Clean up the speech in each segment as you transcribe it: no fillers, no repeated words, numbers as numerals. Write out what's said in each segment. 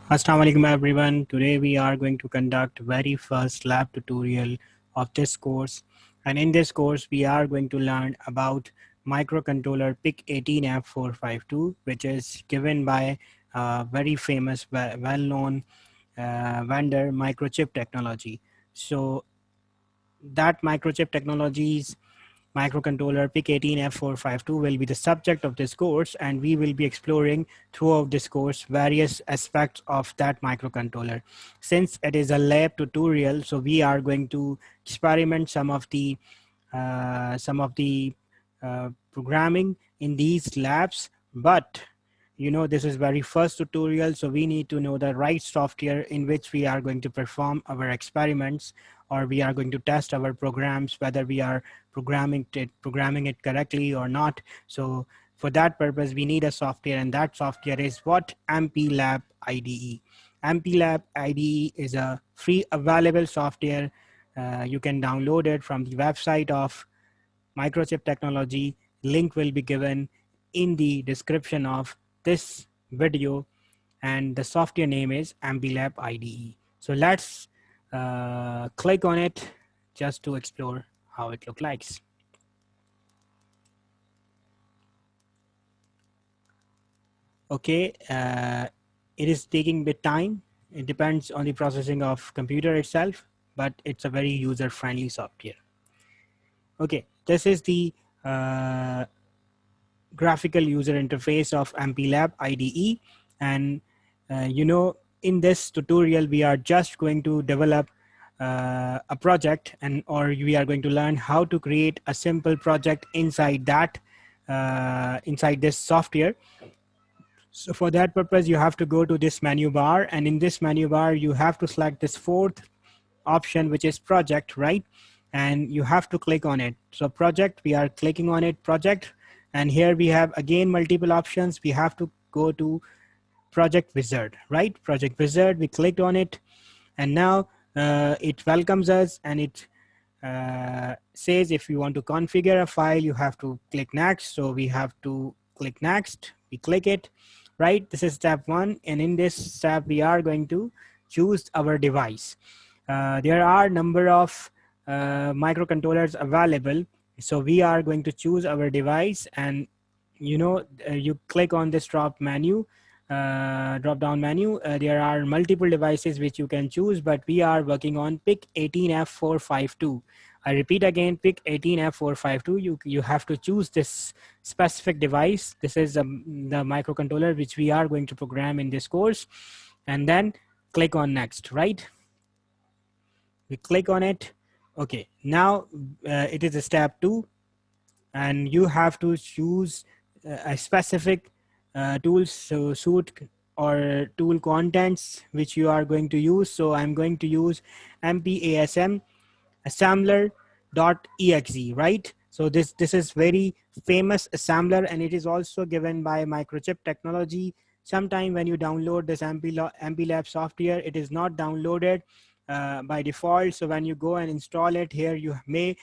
Assalamu alaikum everyone. Today we are going to conduct very first lab tutorial of this course. And in this course, we are going to learn about microcontroller PIC18F452, which is given by very famous, well-known vendor Microchip Technology. So that Microchip Technologies microcontroller PIC18F452 will be the subject of this course, and we will be exploring throughout this course various aspects of that microcontroller. Since it is a lab tutorial, so we are going to experiment some of the programming in these labs, but this is very first tutorial, so we need to know the right software in which we are going to perform our experiments, or we are going to test our programs whether we are programming it correctly or not. So for that purpose we need a software, and that software is what? MPLAB IDE. MPLAB IDE is a free available software. You can download it from the website of Microchip Technology. Link will be given in the description of this video, and the software name is MPLAB IDE. So let's click on it just to explore how it looks like. Okay, it is taking a bit time. It depends on the processing of computer itself, but it's a very user-friendly software. Okay, this is the graphical user interface of MPLAB IDE, and in this tutorial we are just going to develop a project, or we are going to learn how to create a simple project inside this software. So for that purpose you have to go to this menu bar, and in this menu bar you have to select this fourth option, which is project, right? And you have to click on it. So project, we are clicking on it, project, and here we have again multiple options. We have to go to project wizard, right? Project wizard, we clicked on it, and now it welcomes us, and it says if you want to configure a file you have to click next. So we have to click next, we click it, right? This is step one, and in this step we are going to choose our device. There are number of microcontrollers available, so we are going to choose our device, and you click on this drop down menu. There are multiple devices which you can choose, but we are working on PIC18F452. I repeat again, PIC18F452. You have to choose this specific device. This is the microcontroller which we are going to program in this course, and then click on next, right? We click on it. Okay, now it is a step 2, and you have to choose a specific tools, so suite or tool contents which you are going to use. So I'm going to use MPASM assembler.exe, right? So this is very famous assembler, and it is also given by Microchip Technology. Sometime when you download this MPLAB software, it is not downloaded by default. So when you go and install it here, you may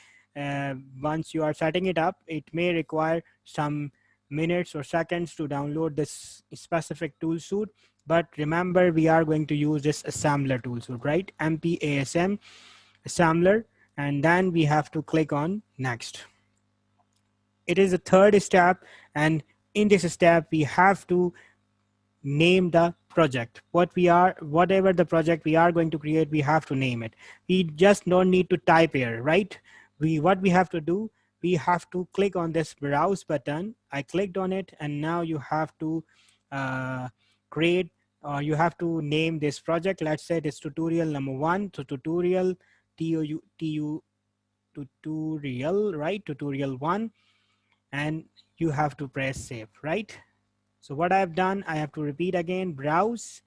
once you are setting it up, it may require some minutes or seconds to download this specific tool suite. But remember, we are going to use this assembler tool suite, right? MPASM assembler, and then we have to click on next. It is a third step, and in this step we have to name the project. Whatever the project we are going to create, we have to name it. We just don't need to type here, right? What we have to do, we have to click on this browse button. I clicked on it, and now you have to create, or you have to name this project. Let's say this tutorial number 1. So tutorial tutorial, right? Tutorial 1, and you have to press save, right? So what I've done, I have to repeat again, browse,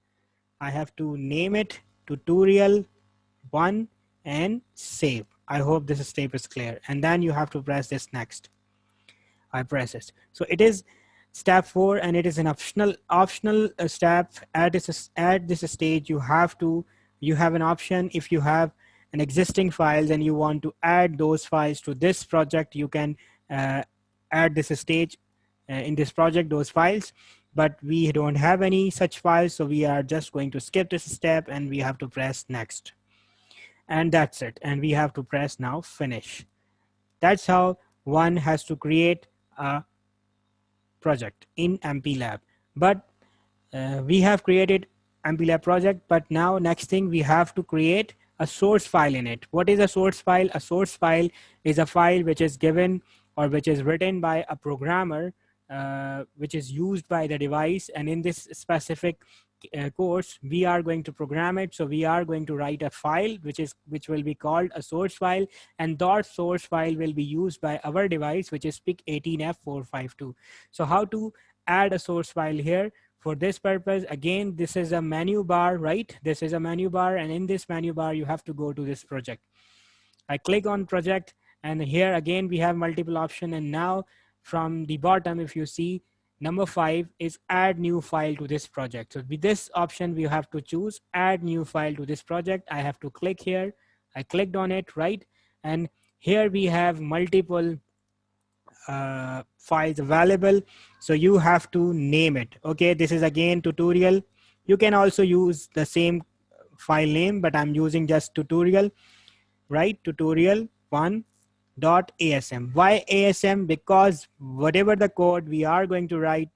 I have to name it tutorial 1 and save. I hope this step is clear, and then you have to press this next. I press it. So it is step 4, and it is an optional step. At this stage you have an option. If you have an existing files and you want to add those files to this project, you can add this stage in this project, those files. but we don't have any such files, so we are just going to skip this step and we have to press next. And that's it. And we have to press now finish. That's how one has to create a project in MPLAB. But we have created MPLAB project, but now next thing we have to create a source file in it. What is a source file? A source file is a file which is given or which is written by a programmer, which is used by the device. And in this specific course, we are going to program it. So we are going to write a file which will be called a source file, and that source file will be used by our device, which is PIC18F452. So how to add a source file here? For this purpose, again, this is a menu bar, right? This is a menu bar, and in this menu bar, you have to go to this project. I click on project, and here again, we have multiple options. And now from the bottom, if you see, number 5 is add new file to this project. So with this option, we have to choose add new file to this project. I have to click here. I clicked on it, right? And here we have multiple files available, so you have to name it. Okay, this is again tutorial. You can also use the same file name, but I'm using just tutorial, right? tutorial1.asm. Why asm? Because whatever the code we are going to write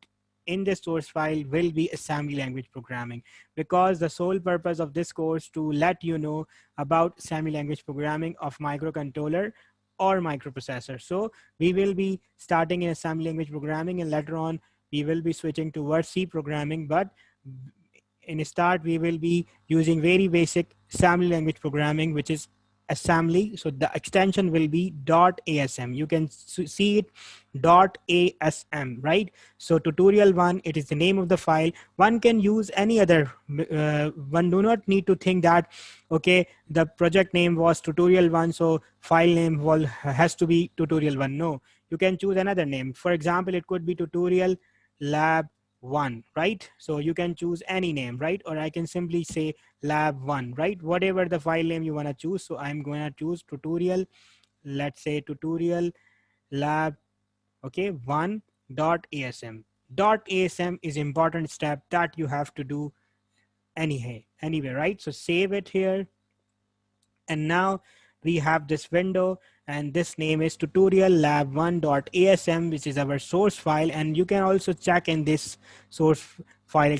in this source file will be assembly language programming, because the sole purpose of this course to let you know about assembly language programming of microcontroller or microprocessor. So we will be starting in assembly language programming, and later on we will be switching towards C programming. But in a start, we will be using very basic assembly language programming, which is assembly. So the extension will be .asm. You can see it .asm, right? So tutorial1, it is the name of the file. One can use any other, one do not need to think that, okay, the project name was tutorial1, so file name has to be tutorial1. No, you can choose another name. For example, it could be tutorial lab 1, right? So you can choose any name, right? Or I can simply say lab 1, right? Whatever the file name you want to choose. So I'm going to choose tutorial, let's say tutorial lab, okay, 1.asm. .asm is important step that you have to do anyway, right? So save it here. And now we have this window, and this name is tutorial lab1.asm, which is our source file. And you can also check in this source file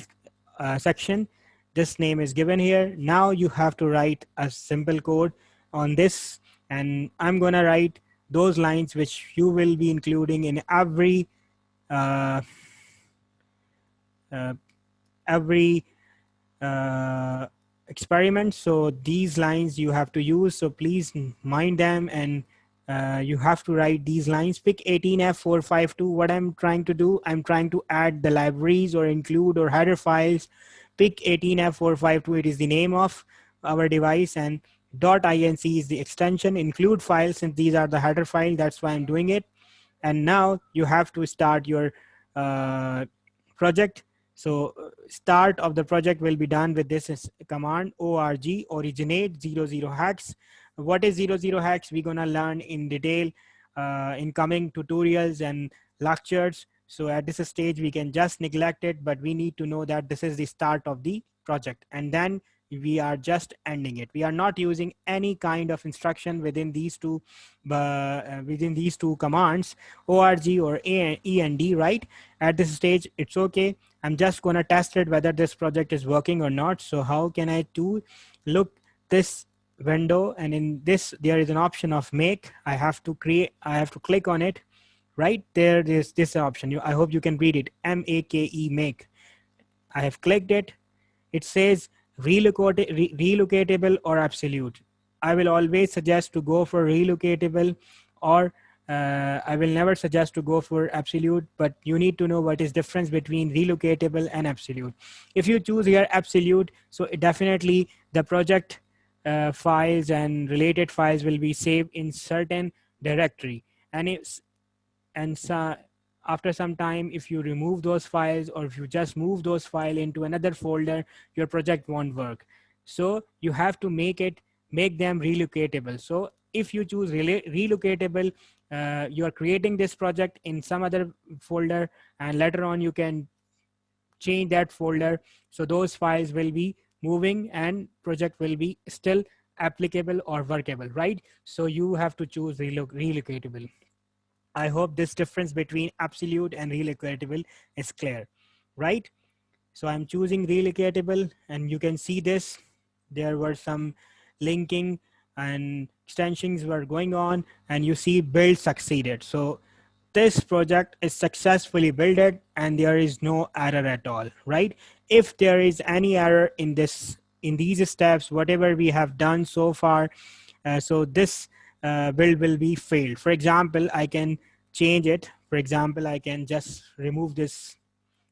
section. This name is given here. Now you have to write a simple code on this, and I'm going to write those lines which you will be including in every uh, every experiment. So these lines you have to use, so please mind them, and you have to write these lines. PIC18F452. What I'm trying to do, I'm trying to add the libraries or include or header files. PIC18F452, it is the name of our device, and .inc is the extension. Include files, since these are the header file, that's why I'm doing it. And now you have to start your project. So start of the project will be done with this command org originate 00 hex. What is 00 hex? We're gonna learn in detail in coming tutorials and lectures. So at this stage we can just neglect it, but we need to know that this is the start of the project, and then we are just ending it. We are not using any kind of instruction within these two commands, org or end, right? At this stage it's okay. I'm just going to test it whether this project is working or not. So how can I do? Look this window, and in this there is an option of make. I have to click on it. Right there is this option. I hope you can read it. make. I have clicked it. It says relocatable or absolute. I will always suggest to go for relocatable, or I will never suggest to go for absolute, but you need to know what is difference between relocatable and absolute. If you choose here absolute, so definitely the project files and related files will be saved in certain directory. And so after some time, if you remove those files, or if you just move those files into another folder, your project won't work. So you have to make them relocatable. So if you choose relocatable, you are creating this project in some other folder, and later on you can change that folder, so those files will be moving and project will be still applicable or workable, right? So you have to choose relocatable. I hope this difference between absolute and relocatable is clear, right? So I'm choosing relocatable, and you can see this. There were some linking and extensions were going on, and you see build succeeded. So this project is successfully built and there is no error at all, right? If there is any error in this, in these steps, whatever we have done so far, so this build will be failed. For example, I can change it. For example, I can just remove this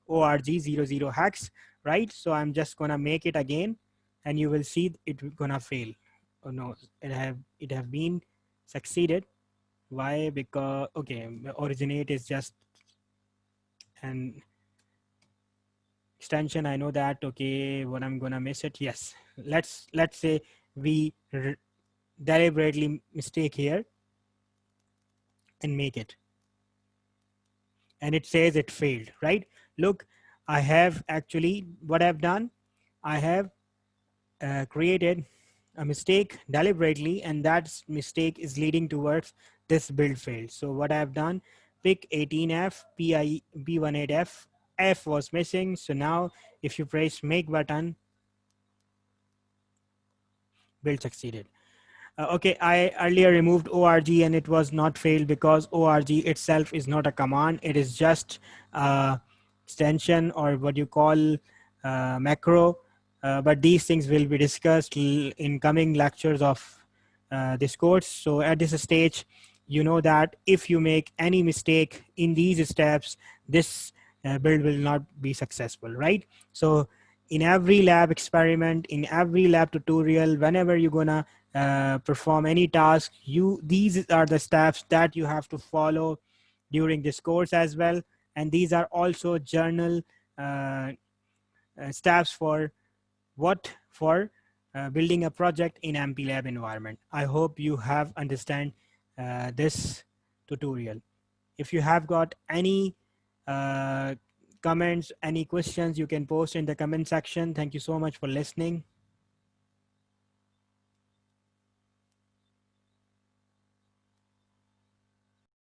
org00 hex, right? So I'm just gonna make it again, and you will see it gonna fail. Oh no, it have been succeeded. Why? Because okay, originate is just an extension. I know that. Okay, what I'm gonna miss it. Yes, let's say we deliberately mistake here and make it, and it says it failed, right? Look, I have actually what I've done. I have created a mistake deliberately, and that mistake is leading towards this build failed. So what I've done, pick 18F, P18F, F was missing. So now if you press make button, build succeeded. Okay, I earlier removed org and it was not failed because org itself is not a command. It is just extension, or what you call macro. But these things will be discussed in coming lectures of this course. So at this stage, you know that if you make any mistake in these steps, this build will not be successful, right? So in every lab experiment, in every lab tutorial, whenever you're gonna perform any task, these are the steps that you have to follow during this course as well. And these are also journal uh, steps for building a project in MPLAB environment. I hope you have understand this tutorial. If you have got any comments, any questions, you can post in the comment section. Thank you so much for listening.